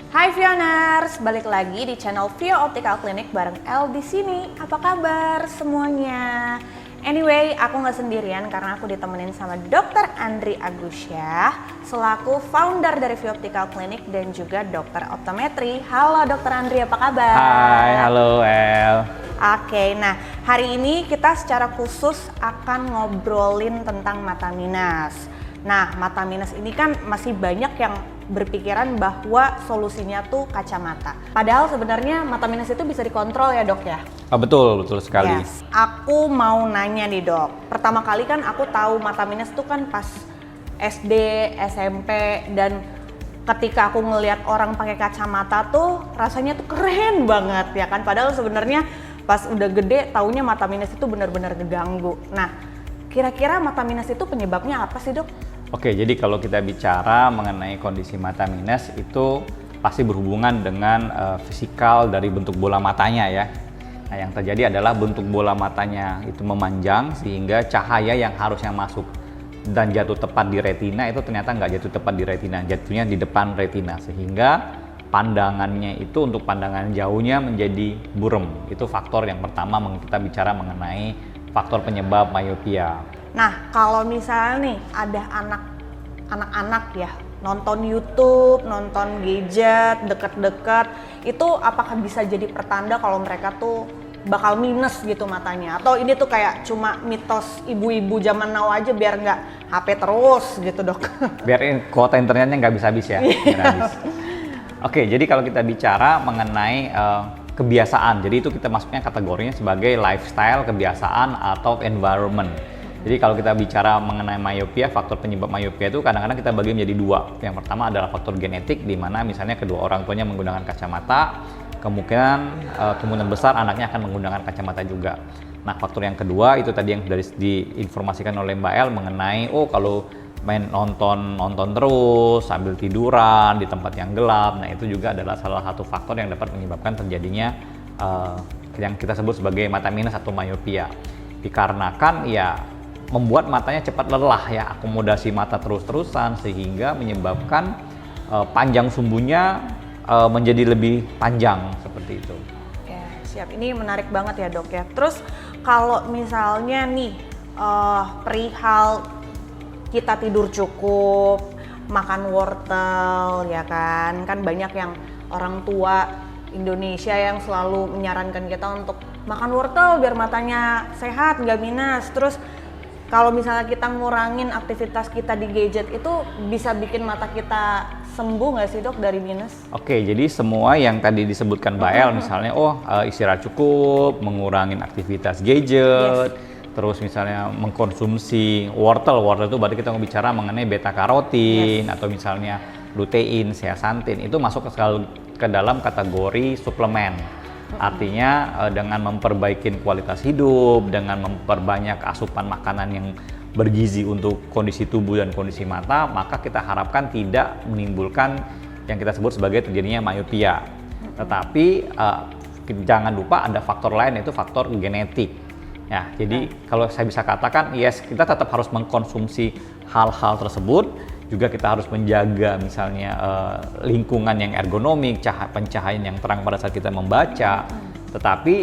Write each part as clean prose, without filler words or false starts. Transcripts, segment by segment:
Hai Vioners, balik lagi di channel Vio Optical Clinic bareng El di sini. Apa kabar semuanya? Anyway, aku nggak sendirian karena aku ditemenin sama Dr. Andri Agusya selaku founder dari Vio Optical Clinic dan juga dokter optometri. Halo Dr. Andri, apa kabar? Hai, halo El. Oke, nah hari ini kita secara khusus akan ngobrolin tentang mata minus. Nah, mata minus ini kan masih banyak yang berpikiran bahwa solusinya tuh kacamata. Padahal sebenarnya mata minus itu bisa dikontrol ya dok ya? Betul sekali. Yes. Aku mau nanya nih dok, pertama kali kan aku tahu mata minus tuh kan pas SD, SMP, dan ketika aku ngelihat orang pakai kacamata tuh rasanya tuh keren banget ya kan? Padahal sebenarnya pas udah gede taunya mata minus itu benar-benar ngeganggu. Nah, kira-kira mata minus itu penyebabnya apa sih dok? Oke, jadi kalau kita bicara mengenai kondisi mata minus itu pasti berhubungan dengan fisikal dari bentuk bola matanya ya. Nah, yang terjadi adalah bentuk bola matanya itu memanjang sehingga cahaya yang harusnya masuk dan jatuh tepat di retina itu ternyata nggak jatuh tepat di retina, jatuhnya di depan retina sehingga pandangannya itu untuk pandangan jauhnya menjadi burem. Itu faktor yang pertama kita bicara mengenai faktor penyebab myopia. Nah, kalau misalnya nih ada anak-anak ya nonton YouTube, nonton gadget deket-deket, itu apakah bisa jadi pertanda kalau mereka tuh bakal minus gitu matanya? Atau ini tuh kayak cuma mitos ibu-ibu zaman now aja biar nggak HP terus gitu dok? Biar kuota internetnya nggak bisa habis ya. Nggak habis. Oke, jadi kalau kita bicara mengenai kebiasaan, jadi itu kita masuknya kategorinya sebagai lifestyle, kebiasaan, atau environment. Jadi kalau kita bicara mengenai myopia, faktor penyebab myopia itu kadang-kadang kita bagi menjadi dua. Yang pertama adalah faktor genetik, di mana misalnya kedua orang tuanya menggunakan kacamata, kemungkinan besar anaknya akan menggunakan kacamata juga. Nah, faktor yang kedua itu tadi yang sudah diinformasikan oleh Mbak El mengenai, kalau main nonton terus sambil tiduran di tempat yang gelap. Nah, itu juga adalah salah satu faktor yang dapat menyebabkan terjadinya yang kita sebut sebagai mata minus atau myopia. Dikarenakan ya membuat matanya cepat lelah ya, akomodasi mata terus-terusan sehingga menyebabkan panjang sumbunya menjadi lebih panjang seperti itu. Oke, siap. Ini menarik banget ya dok ya. Terus kalau misalnya nih perihal kita tidur cukup, makan wortel ya kan banyak yang orang tua Indonesia yang selalu menyarankan kita untuk makan wortel biar matanya sehat, nggak minus. Terus kalau misalnya kita ngurangin aktivitas kita di gadget itu bisa bikin mata kita sembuh nggak sih dok dari minus? Oke, jadi semua yang tadi disebutkan Mbak El, misalnya istirahat cukup, mengurangin aktivitas gadget, terus misalnya mengkonsumsi wortel itu berarti kita bicara mengenai beta karotin, atau misalnya lutein, zeaxanthin, itu masuk ke dalam kategori suplemen. Artinya dengan memperbaiki kualitas hidup, dengan memperbanyak asupan makanan yang bergizi untuk kondisi tubuh dan kondisi mata, maka kita harapkan tidak menimbulkan yang kita sebut sebagai terjadinya myopia. Tetapi jangan lupa ada faktor lain, yaitu faktor genetik. Ya, jadi kalau saya bisa katakan, kita tetap harus mengkonsumsi hal-hal tersebut. Juga kita harus menjaga misalnya lingkungan yang ergonomik, pencahayaan yang terang pada saat kita membaca. Tetapi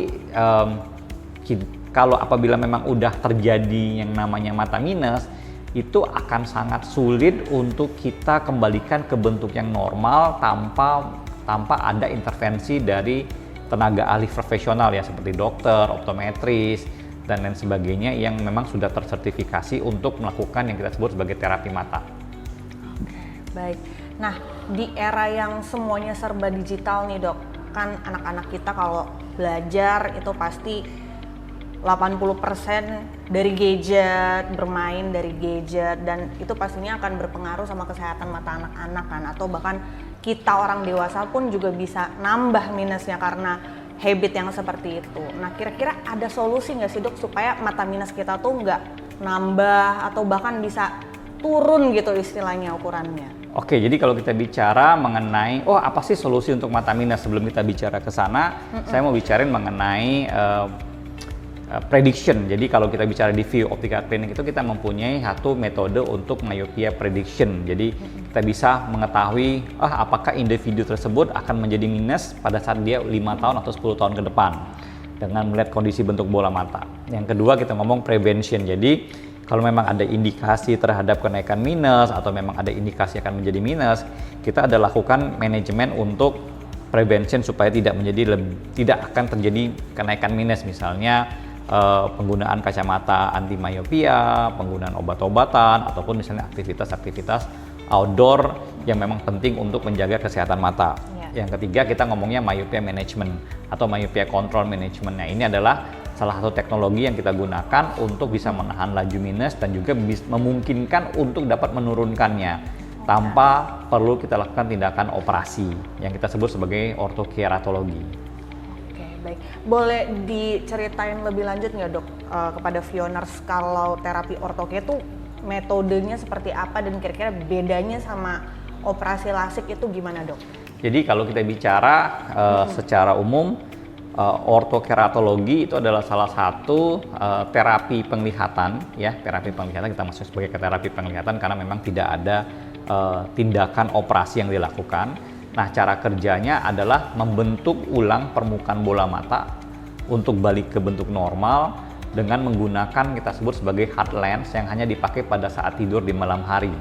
kalau apabila memang udah terjadi yang namanya mata minus, itu akan sangat sulit untuk kita kembalikan ke bentuk yang normal tanpa ada intervensi dari tenaga ahli profesional ya, seperti dokter, optometris, dan lain sebagainya yang memang sudah tersertifikasi untuk melakukan yang kita sebut sebagai terapi mata. Baik, nah di era yang semuanya serba digital nih dok, kan anak-anak kita kalau belajar itu pasti 80% dari gadget, bermain dari gadget, dan itu pastinya akan berpengaruh sama kesehatan mata anak-anak kan, atau bahkan kita orang dewasa pun juga bisa nambah minusnya karena habit yang seperti itu. Nah, kira-kira ada solusi nggak sih dok supaya mata minus kita tuh nggak nambah atau bahkan bisa turun gitu istilahnya ukurannya? Oke, jadi kalau kita bicara mengenai apa sih solusi untuk mata minus, sebelum kita bicara ke sana, saya mau bicarain mengenai prediction. Jadi kalau kita bicara di Vio Optical Clinic itu kita mempunyai satu metode untuk myopia prediction. Jadi kita bisa mengetahui apakah individu tersebut akan menjadi minus pada saat dia 5 tahun atau 10 tahun ke depan dengan melihat kondisi bentuk bola mata. Yang kedua kita ngomong prevention. Jadi kalau memang ada indikasi terhadap kenaikan minus atau memang ada indikasi akan menjadi minus, kita ada lakukan manajemen untuk prevention supaya tidak akan terjadi kenaikan minus, misalnya penggunaan kacamata anti myopia, penggunaan obat-obatan, ataupun misalnya aktivitas-aktivitas outdoor yang memang penting untuk menjaga kesehatan mata. Yang ketiga kita ngomongnya myopia management atau myopia control management. Nah, ini adalah salah satu teknologi yang kita gunakan untuk bisa menahan laju minus dan juga memungkinkan untuk dapat menurunkannya tanpa perlu kita lakukan tindakan operasi yang kita sebut sebagai ortokeratologi. Oke, baik. Boleh diceritain lebih lanjut nggak dok kepada viewers kalau terapi ortoke itu metodenya seperti apa dan kira-kira bedanya sama operasi lasik itu gimana dok? Jadi kalau kita bicara secara umum, ortokeratologi itu adalah salah satu terapi penglihatan, ya, terapi penglihatan kita masuk sebagai terapi penglihatan karena memang tidak ada tindakan operasi yang dilakukan. Nah, cara kerjanya adalah membentuk ulang permukaan bola mata untuk balik ke bentuk normal dengan menggunakan kita sebut sebagai hard lens yang hanya dipakai pada saat tidur di malam hari.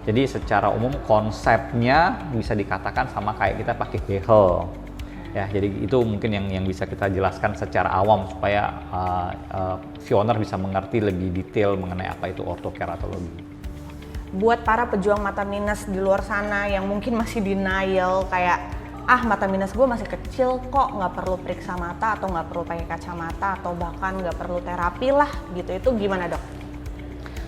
Jadi secara umum konsepnya bisa dikatakan sama kayak kita pakai behel. Ya, jadi itu mungkin yang bisa kita jelaskan secara awam supaya viewer bisa mengerti lebih detail mengenai apa itu ortokeratologi. Buat para pejuang mata minus di luar sana yang mungkin masih denial kayak mata minus gue masih kecil kok, nggak perlu periksa mata atau nggak perlu pakai kacamata atau bahkan nggak perlu terapi lah gitu, itu gimana dok?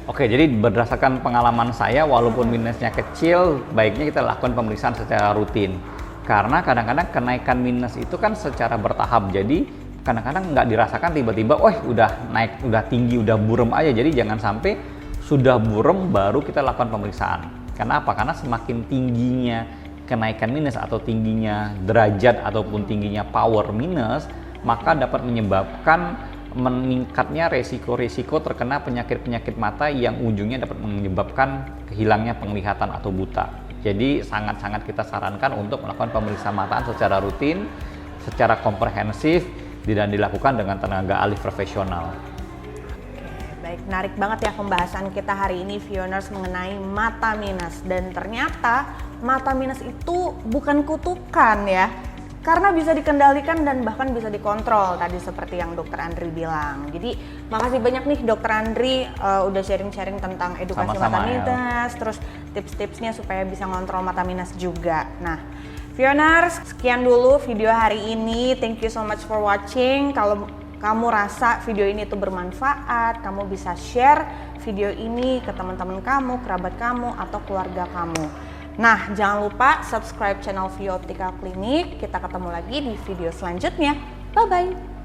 Oke, jadi berdasarkan pengalaman saya, walaupun minusnya kecil, baiknya kita lakukan pemeriksaan secara rutin. Karena kadang-kadang kenaikan minus itu kan secara bertahap, jadi kadang-kadang nggak dirasakan tiba-tiba, udah naik, udah tinggi, udah burem aja. Jadi jangan sampai sudah burem baru kita lakukan pemeriksaan. Karena apa? Karena semakin tingginya kenaikan minus atau tingginya derajat ataupun tingginya power minus, maka dapat menyebabkan meningkatnya resiko-resiko terkena penyakit-penyakit mata yang ujungnya dapat menyebabkan hilangnya penglihatan atau buta. Jadi sangat-sangat kita sarankan untuk melakukan pemeriksaan mata secara rutin, secara komprehensif dan dilakukan dengan tenaga ahli profesional. Baik, menarik banget ya pembahasan kita hari ini viewers mengenai mata minus, dan ternyata mata minus itu bukan kutukan ya, karena bisa dikendalikan dan bahkan bisa dikontrol tadi seperti yang Dokter Andri bilang. Jadi makasih banyak nih Dokter Andri udah sharing-sharing tentang edukasi mata minus, terus tips-tipsnya supaya bisa ngontrol mata minus juga. Nah, viewers, sekian dulu video hari ini. Thank you so much for watching. Kalau kamu rasa video ini tuh bermanfaat, kamu bisa share video ini ke teman-teman kamu, kerabat kamu, atau keluarga kamu. Nah, jangan lupa subscribe channel View Optical Clinic. Kita ketemu lagi di video selanjutnya. Bye-bye!